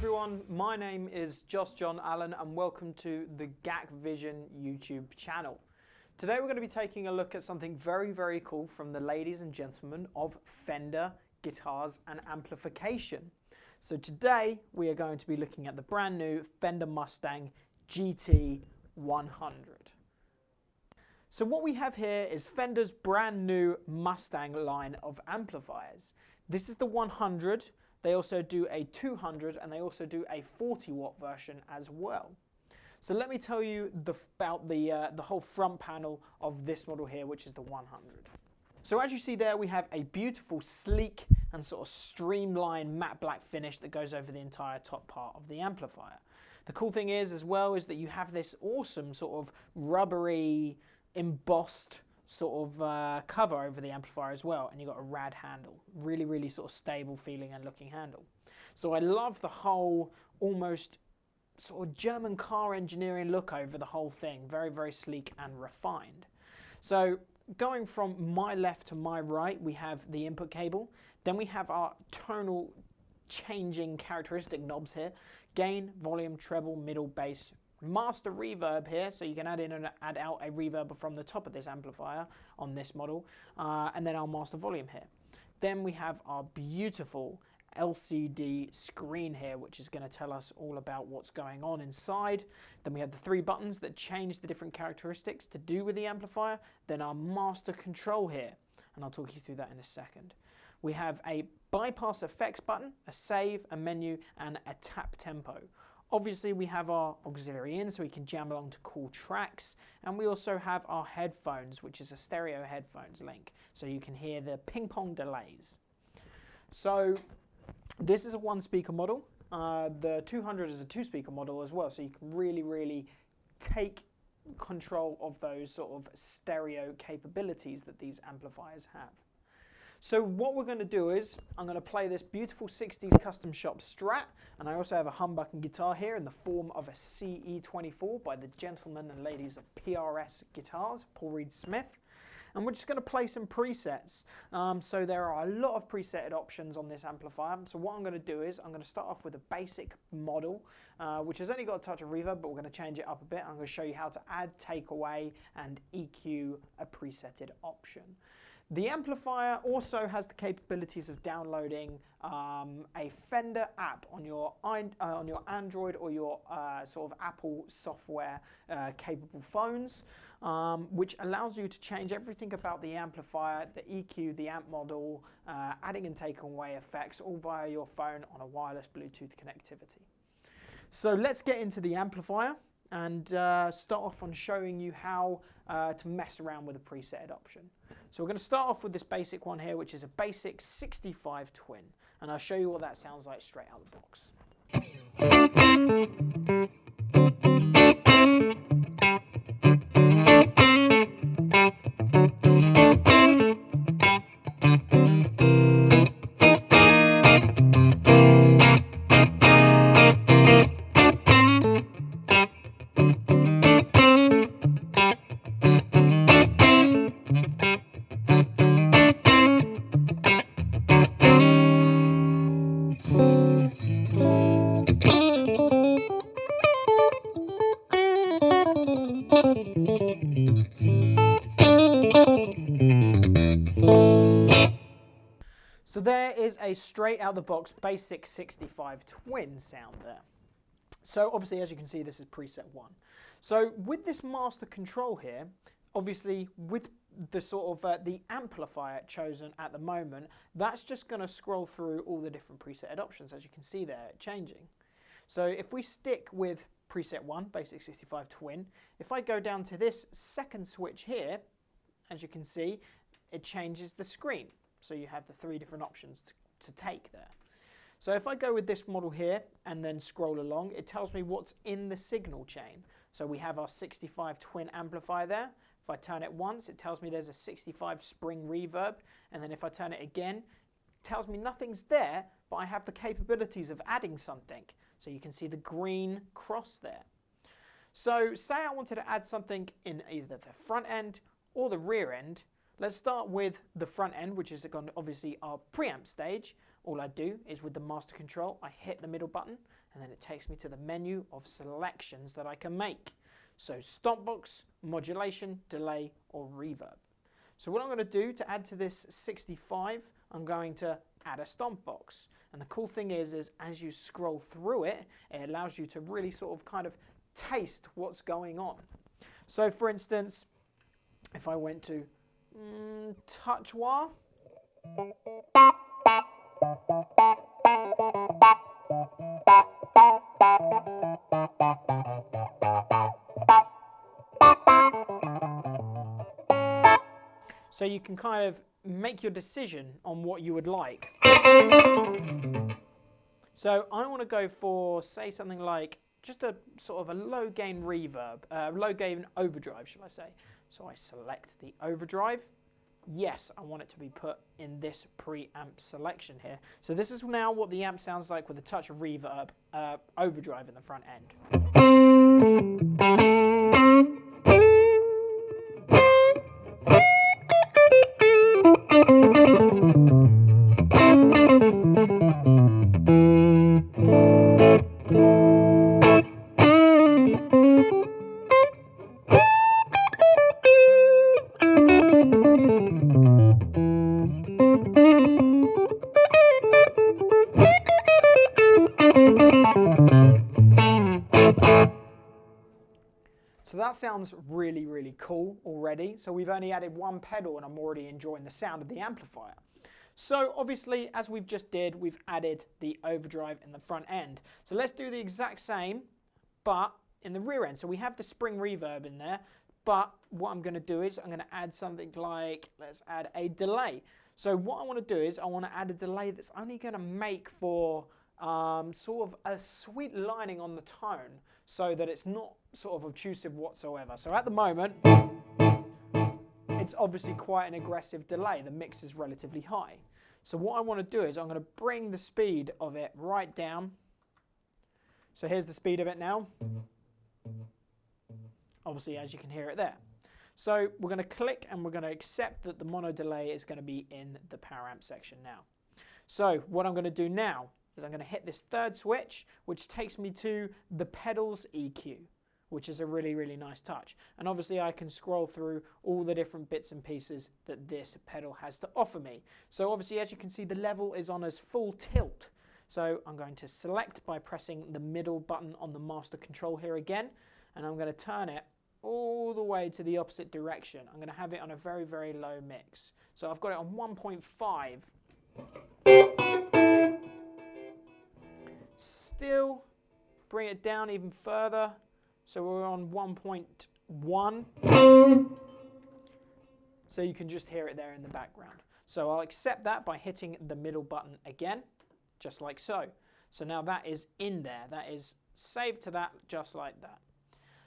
everyone, my name is Josh John Allen and welcome to the GAK Vision YouTube channel. Today we're going to be taking a look at something very cool from the ladies and gentlemen of Fender guitars and amplification. So today we are going to be looking at the brand new Fender Mustang GT-100. So what we have here is Fender's brand new Mustang line of amplifiers. This is the 100. They also do a 200 and they also do a 40-watt version as well. So let me tell you about the whole front panel of this model here, which is the 100. So as you see there, we have a beautiful, sleek and sort of streamlined matte black finish that goes over the entire top part of the amplifier. The cool thing is as well is that you have this awesome sort of rubbery, embossed sort of cover over the amplifier as well, and you've got a rad handle, really sort of stable feeling and looking handle. So I love the whole almost sort of German car engineering look over the whole thing, very sleek and refined. So going from my left to my right, we have the input cable, then we have our tonal changing characteristic knobs here: gain, volume, treble, middle, bass, master reverb here, so you can add in and add out a reverb from the top of this amplifier on this model, and then our master volume here. Then we have our beautiful LCD screen here, which is going to tell us all about what's going on inside. Then we have the 3 buttons that change the different characteristics to do with the amplifier. Then our master control here, and I'll talk you through that in a second. We have a bypass effects button, a save, a menu, and a tap tempo. Obviously we have our auxiliary in so we can jam along to cool tracks, and we also have our headphones, which is a stereo headphones link, so you can hear the ping pong delays. So this is a 1-speaker model. The 200 is a 2-speaker model as well, so you can really take control of those sort of stereo capabilities that these amplifiers have. So what we're going to do is, I'm going to play this beautiful 60s custom shop Strat, and I also have a humbucking guitar here in the form of a CE24 by the gentlemen and ladies of PRS Guitars, Paul Reed Smith. And we're just going to play some presets. So there are a lot of presetted options on this amplifier. So what I'm going to do is, I'm going to start off with a basic model, which has only got a touch of reverb, but we're going to change it up a bit. I'm going to show you how to add, take away, and EQ a presetted option. The amplifier also has the capabilities of downloading a Fender app on your Android or your sort of Apple software capable phones, which allows you to change everything about the amplifier, the EQ, the amp model, adding and taking away effects, all via your phone on a wireless Bluetooth connectivity. So let's get into the amplifier and start off on showing you how to mess around with a presetted option. So we're going to start off with this basic one here, which is a basic 65 twin, and I'll show you what that sounds like straight out the box. So there is a straight out the box basic 65 twin sound there. So obviously, as you can see, this is preset 1. So with this master control here, obviously with the sort of the amplifier chosen at the moment, that's just going to scroll through all the different presetted options, as you can see there, changing. So if we stick with preset 1, basic 65 twin, if I go down to this second switch here, as you can see, it changes the screen. So you have the 3 different options to take there. So if I go with this model here and then scroll along, it tells me what's in the signal chain. So we have our 65 twin amplifier there. If I turn it once, it tells me there's a 65 spring reverb. And then if I turn it again, it tells me nothing's there, but I have the capabilities of adding something. So you can see the green cross there. So say I wanted to add something in either the front end or the rear end. Let's start with the front end, which is obviously our preamp stage. all I do is with the master control, I hit the middle button and then it takes me to the menu of selections that I can make. So stomp box, modulation, delay or reverb. So what I'm going to do to add to this 65, I'm going to add a stomp box. And the cool thing is as you scroll through it, it allows you to really sort of kind of taste what's going on. So for instance, if I went to touch wah, so you can kind of make your decision on what you would like. So I want to go for, say, something like just a sort of a low gain reverb, low gain overdrive, shall I say. So I select the overdrive. Yes, I want it to be put in this preamp selection here. So this is now what the amp sounds like with a touch of reverb, overdrive in the front end. So that sounds really, really cool already. So we've only added one pedal and I'm already enjoying the sound of the amplifier. So obviously, as we've just did, we've added the overdrive in the front end. So let's do the exact same, but in the rear end. So we have the spring reverb in there, but what I'm going to do is I'm going to add something like, let's add a delay. So what I want to do is I want to add a delay that's only going to make for sort of a sweet lining on the tone so that it's not sort of obtrusive whatsoever. So at the moment, it's obviously quite an aggressive delay. The mix is relatively high. So what I want to do is I'm going to bring the speed of it right down. So here's the speed of it now. Obviously, as you can hear it there. So we're going to click and we're going to accept that the mono delay is going to be in the power amp section now. So what I'm going to do now is I'm going to hit this third switch, which takes me to the pedals EQ, which is a really, really nice touch. And obviously I can scroll through all the different bits and pieces that this pedal has to offer me. So obviously, as you can see, the level is on as full tilt. So I'm going to select by pressing the middle button on the master control here again, and I'm going to turn it all the way to the opposite direction. I'm going to have it on a very, very low mix. So I've got it on 1.5. Still bring it down even further. So we're on 1.1. So you can just hear it there in the background. So I'll accept that by hitting the middle button again, just like so. So now that is in there. That is saved to that, just like that.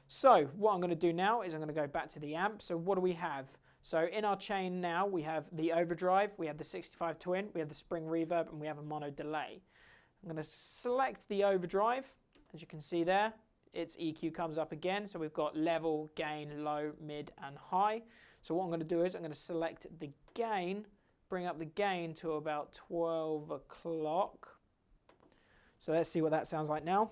So what I'm going to do now is I'm going to go back to the amp. So what do we have? So in our chain now, we have the overdrive, we have the 65 twin, we have the spring reverb, and we have a mono delay. I'm going to select the overdrive. As you can see there, its EQ comes up again. So we've got level, gain, low, mid, and high. So what I'm going to do is I'm going to select the gain, bring up the gain to about 12 o'clock. So let's see what that sounds like now.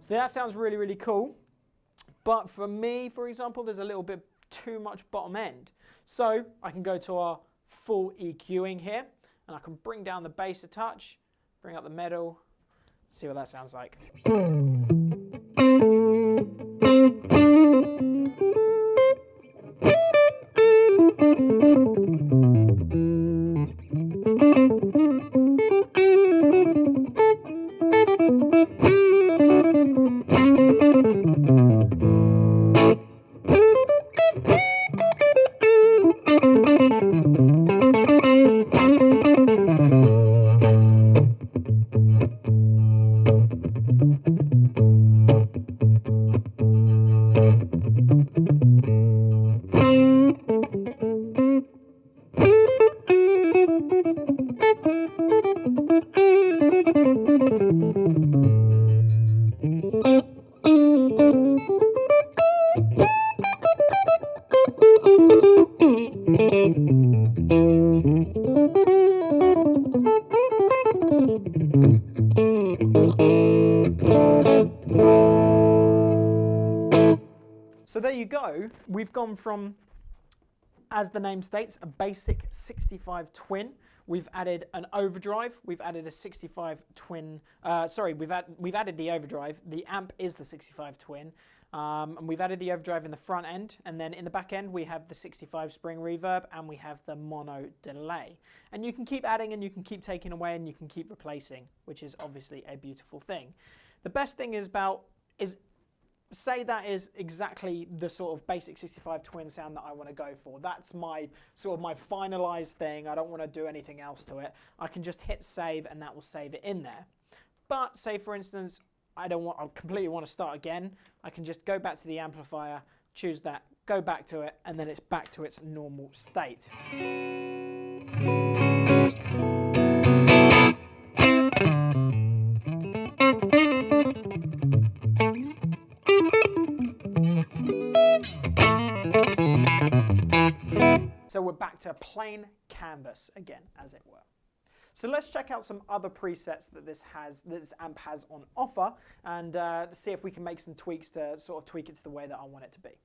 So that sounds really, really cool. But for me, for example, there's a little bit too much bottom end. So I can go to our full EQing here, and I can bring down the bass a touch, bring up the middle, see what that sounds like. So there you go. We've gone from, as the name states, a basic 65 twin. We've added an overdrive. We've added a 65 twin. We've added the overdrive. The amp is the 65 twin. And we've added the overdrive in the front end, and then in the back end we have the 65 spring reverb, and we have the mono delay. And you can keep adding, and you can keep taking away, and you can keep replacing, which is obviously a beautiful thing. The best thing is say that is exactly the sort of basic 65 twin sound that I want to go for. That's my sort of my finalized thing. I don't want to do anything else to it. I can just hit save, and that will save it in there. But say for instance, I completely want to start again. I can just go back to the amplifier, choose that, go back to it, and then it's back to its normal state. So we're back to plain canvas again, as it were. So let's check out some other presets that this amp has on offer, and see if we can make some tweaks to sort of tweak it to the way that I want it to be.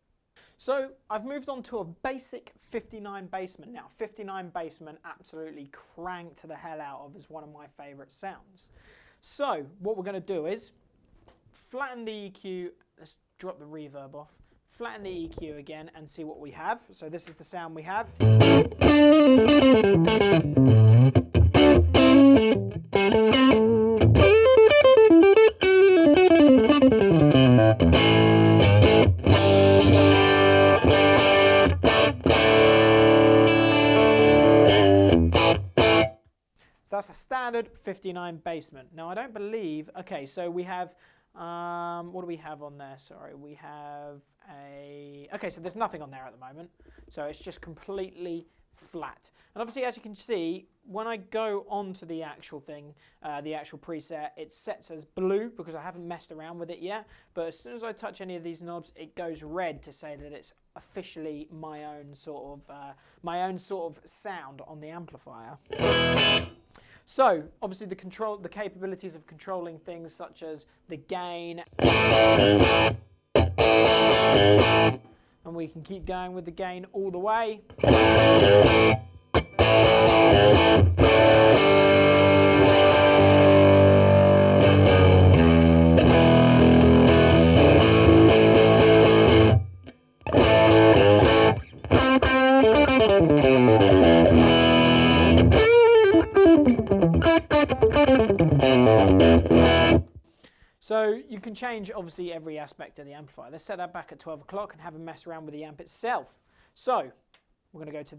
So I've moved on to a basic 59 Bassman now. 59 Bassman absolutely cranked the hell out of is one of my favorite sounds. So what we're going to do is flatten the EQ, let's drop the reverb off, flatten the EQ again and see what we have. So this is the sound we have. That's a standard 59 Bassman. Now I don't believe, okay, so we have, what do we have on there? Sorry, we have okay, so there's nothing on there at the moment. So it's just completely flat. And obviously, as you can see, when I go onto the actual thing, the actual preset, it sets as blue because I haven't messed around with it yet. But as soon as I touch any of these knobs, it goes red to say that it's officially my own sort of sound on the amplifier. So obviously the capabilities of controlling things such as the gain, and we can keep going with the gain all the way. So you can change obviously every aspect of the amplifier. Let's set that back at 12 o'clock and have a mess around with the amp itself. So we're going to go to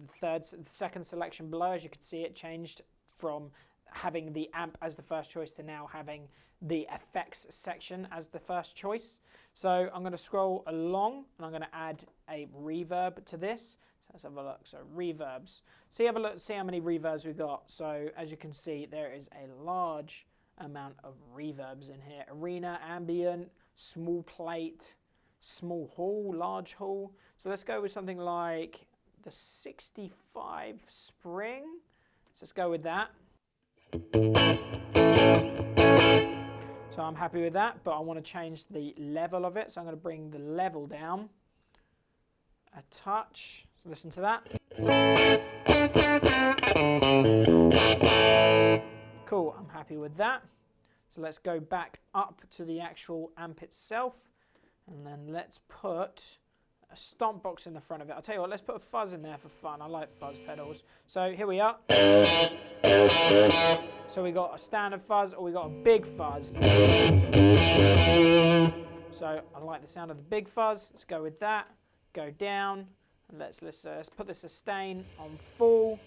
the second selection below. As you can see, it changed from having the amp as the first choice to now having the effects section as the first choice. So I'm going to scroll along and I'm going to add a reverb to this. So let's have a look. So reverbs. So have a look, see how many reverbs we've got. So as you can see, there is a large amount of reverbs in here. Arena, ambient, small plate, small hall, large hall. So let's go with something like the 65 spring. So let's go with that. So I'm happy with that, but I want to change the level of it. So I'm going to bring the level down a touch. So listen to that. Cool, I'm happy with that. So let's go back up to the actual amp itself, and then let's put a stomp box in the front of it. I'll tell you what, let's put a fuzz in there for fun. I like fuzz pedals. So here we are. So we got a standard fuzz, or we got a big fuzz. So I like the sound of the big fuzz. Let's go with that. Go down, and let's put the sustain on full.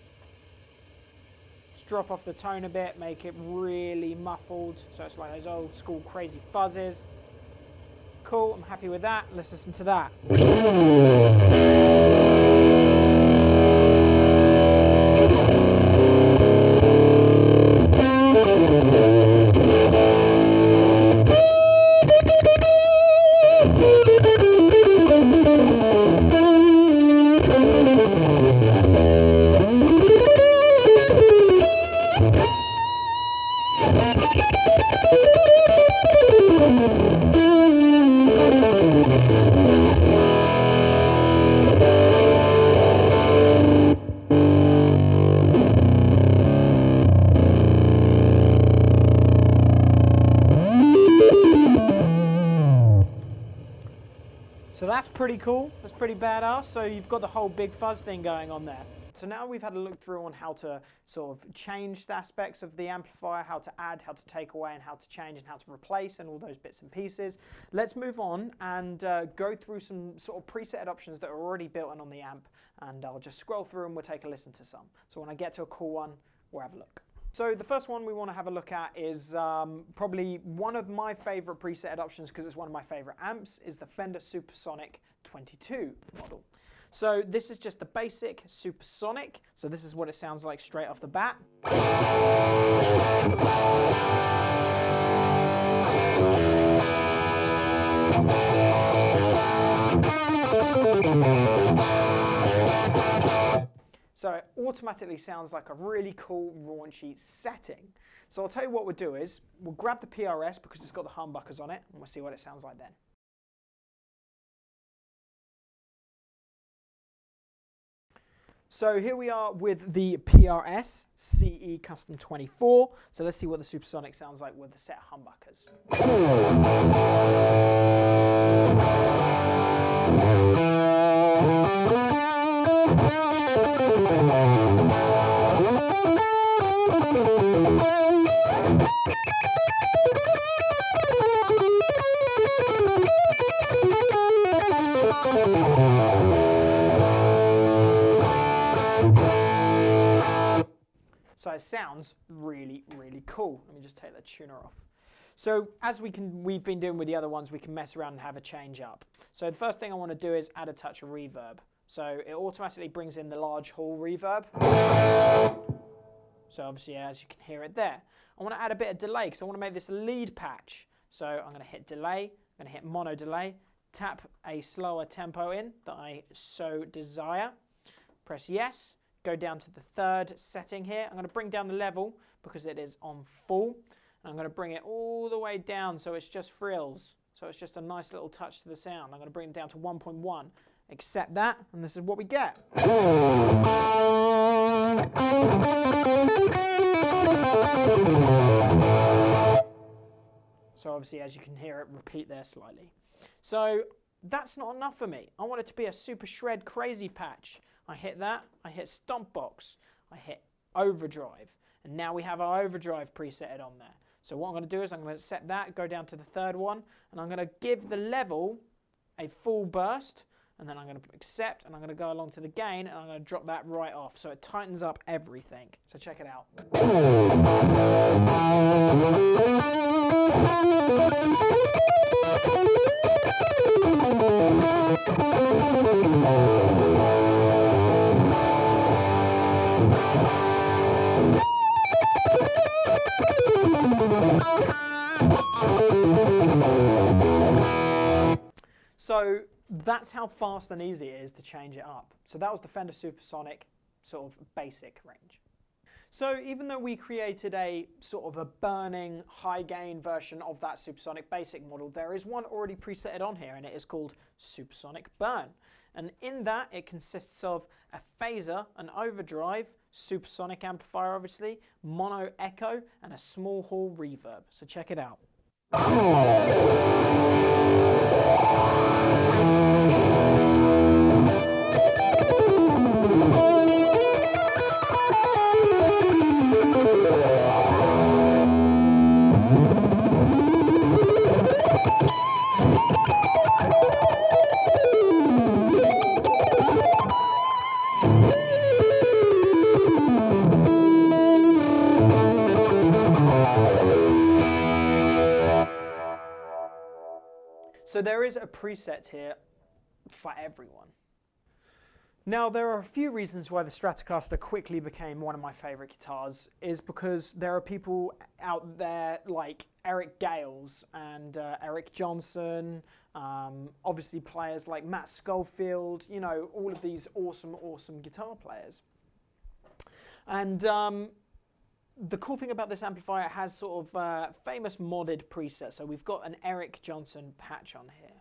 Drop off the tone a bit, make it really muffled, so it's like those old school crazy fuzzes. Cool, I'm happy with that. Let's listen to that. So that's pretty cool, that's pretty badass. So you've got the whole big fuzz thing going on there. So now we've had a look through on how to sort of change the aspects of the amplifier, how to add, how to take away, and how to change and how to replace and all those bits and pieces. Let's move on and go through some sort of preset options that are already built in on the amp, and I'll just scroll through and we'll take a listen to some. So when I get to a cool one, we'll have a look. So the first one we want to have a look at is probably one of my favorite preset options, because it's one of my favorite amps, is the Fender Supersonic 22 model. So this is just the basic Supersonic. So this is what it sounds like straight off the bat. So it automatically sounds like a really cool, raunchy setting. So I'll tell you what we'll do is, we'll grab the PRS because it's got the humbuckers on it, and we'll see what it sounds like then. So here we are with the PRS CE Custom 24. So let's see what the Supersonic sounds like with the set of humbuckers. So it sounds really, really cool. Let me just take the tuner off. So as we've been doing with the other ones, we can mess around and have a change up. So the first thing I want to do is add a touch of reverb. So it automatically brings in the large hall reverb. So obviously, as you can hear it there. I want to add a bit of delay because I want to make this a lead patch. So I'm going to hit delay, I'm going to hit mono delay, tap a slower tempo in that I so desire, press yes. Go down to the third setting here. I'm going to bring down the level because it is on full. And I'm going to bring it all the way down so it's just frills. So it's just a nice little touch to the sound. I'm going to bring it down to 1.1. Accept that, and this is what we get. So obviously, as you can hear it, repeat there slightly. So that's not enough for me. I want it to be a super shred crazy patch. I hit that, I hit stomp box, I hit overdrive, and now we have our overdrive presetted on there. So what I'm going to do is I'm going to set that, go down to the third one, and I'm going to give the level a full burst, and then I'm going to accept, and I'm going to go along to the gain, and I'm going to drop that right off, so it tightens up everything. So check it out. So that's how fast and easy it is to change it up. So that was the Fender Supersonic sort of basic range. So even though we created a sort of a burning high gain version of that Supersonic basic model, there is one already presetted on here, and it is called Supersonic Burn. And in that it consists of a phaser, an overdrive, supersonic amplifier obviously, mono echo, and a small hall reverb. So check it out. So there is a preset here for everyone. Now there are a few reasons why the Stratocaster quickly became one of my favourite guitars, is because there are people out there like Eric Gales and Eric Johnson, obviously players like Matt Schofield, you know, all of these awesome, awesome guitar players. And the cool thing about this amplifier, it has sort of famous modded presets. So we've got an Eric Johnson patch on here.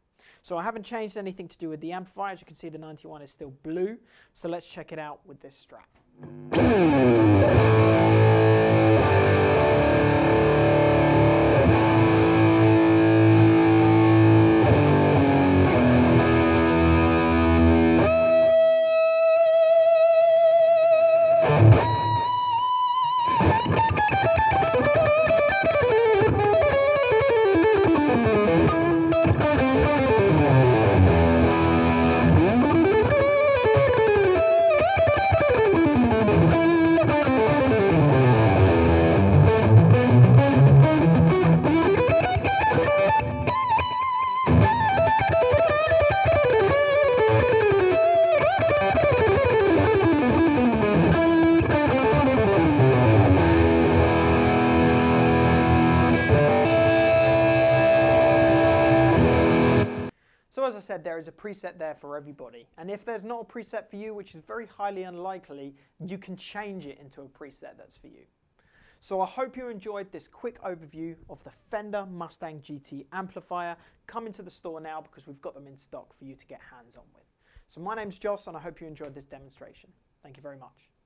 So I haven't changed anything to do with the amplifier. As you can see, the 91 is still blue. So let's check it out with this Strat. as I said, there is a preset there for everybody. And if there's not a preset for you, which is very highly unlikely, you can change it into a preset that's for you. So I hope you enjoyed this quick overview of the Fender Mustang GT amplifier. Come into the store now because we've got them in stock for you to get hands on with. So my name's Joss and I hope you enjoyed this demonstration. Thank you very much.